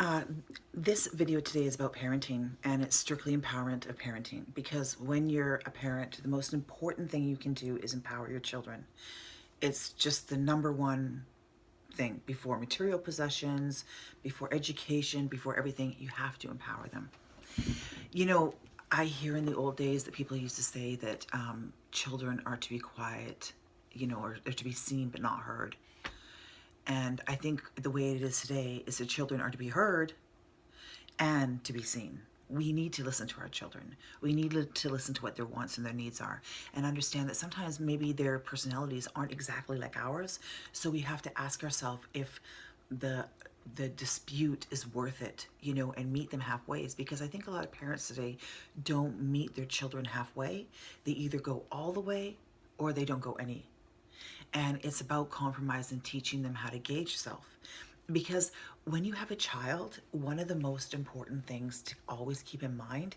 Uh, this video today is about parenting, and it's strictly empowerment of parenting, because when you're a parent, the most important thing you can do is empower your children. It's just the number one thing. Before material possessions, before education, before everything, you have to empower them. You know, I hear in the old days that people used to say that children are to be quiet, or they're to be seen but not heard. And I think the way it is today is that children are to be heard and to be seen. We need to listen to our children. We need to listen to what their wants and their needs are, and understand that sometimes maybe their personalities aren't exactly like ours. So we have to ask ourselves if the dispute is worth it, and meet them halfway. Because I think a lot of parents today don't meet their children halfway. They either go all the way or they don't go any. And it's about compromise and teaching them how to gauge self. Because when you have a child, one of the most important things to always keep in mind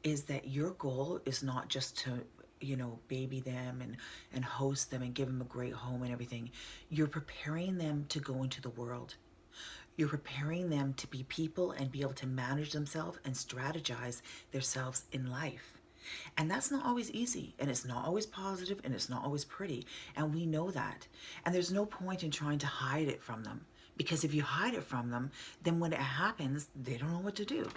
is that your goal is not just to, baby them and host them and give them a great home and everything. You're preparing them to go into the world. You're preparing them to be people and be able to manage themselves and strategize themselves in life. And that's not always easy, and it's not always positive, and it's not always pretty. And we know that. And there's no point in trying to hide it from them. Because if you hide it from them, then when it happens, they don't know what to do.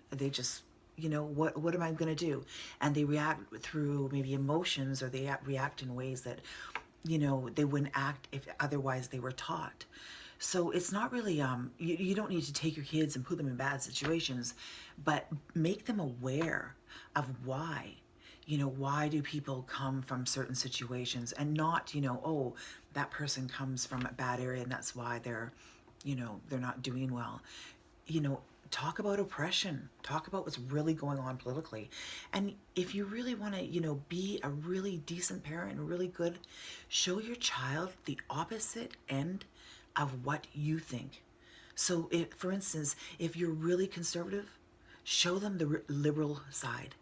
They just, what am I going to do? And they react through maybe emotions, or they react in ways that, they wouldn't act if otherwise they were taught. So it's not really, you don't need to take your kids and put them in bad situations, but make them aware of why. Why do people come from certain situations, and not, oh, that person comes from a bad area and that's why they're not doing well. Talk about oppression, talk about what's really going on politically. And if you really want to, be a really decent parent and really good, show your child the opposite end of what you think. So if, for instance, if you're really conservative, show them the liberal side.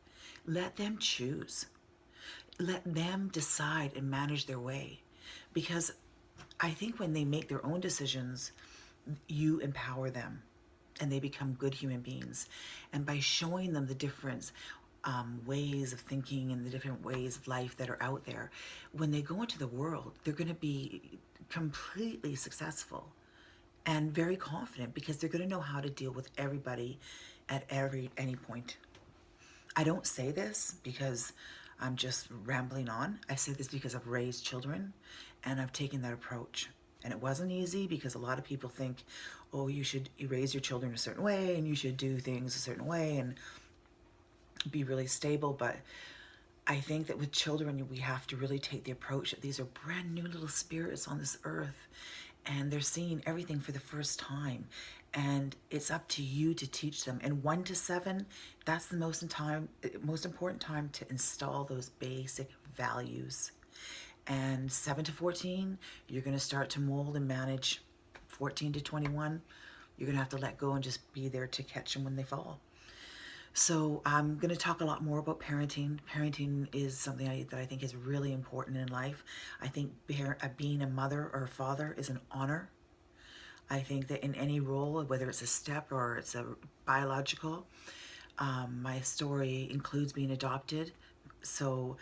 Let them choose. Let them decide and manage their way. Because I think when they make their own decisions, you empower them and they become good human beings. And by showing them the different ways of thinking and the different ways of life that are out there, when they go into the world, they're going to be completely successful and very confident, because they're going to know how to deal with everybody at any point. I don't say this because I'm just rambling on. I say this because I've raised children and I've taken that approach. And it wasn't easy, because a lot of people think, oh, you raise your children a certain way and you should do things a certain way and be really stable. But I think that with children, we have to really take the approach that these are brand new little spirits on this earth, and they're seeing everything for the first time. And it's up to you to teach them. And 1 to 7, that's the most important time to install those basic values. And 7 to 14, you're going to start to mold and manage. 14 to 21, you're going to have to let go and just be there to catch them when they fall. So I'm going to talk a lot more about parenting. Parenting is something that I think is really important in life. I think being a mother or a father is an honor. I think that in any role, whether it's a step or it's a biological, my story includes being adopted. So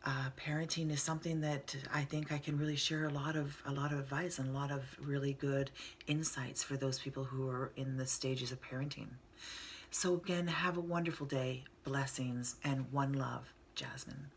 parenting is something that I think I can really share a lot of advice and a lot of really good insights for those people who are in the stages of parenting. So again, have a wonderful day, blessings, and one love, Jasmine.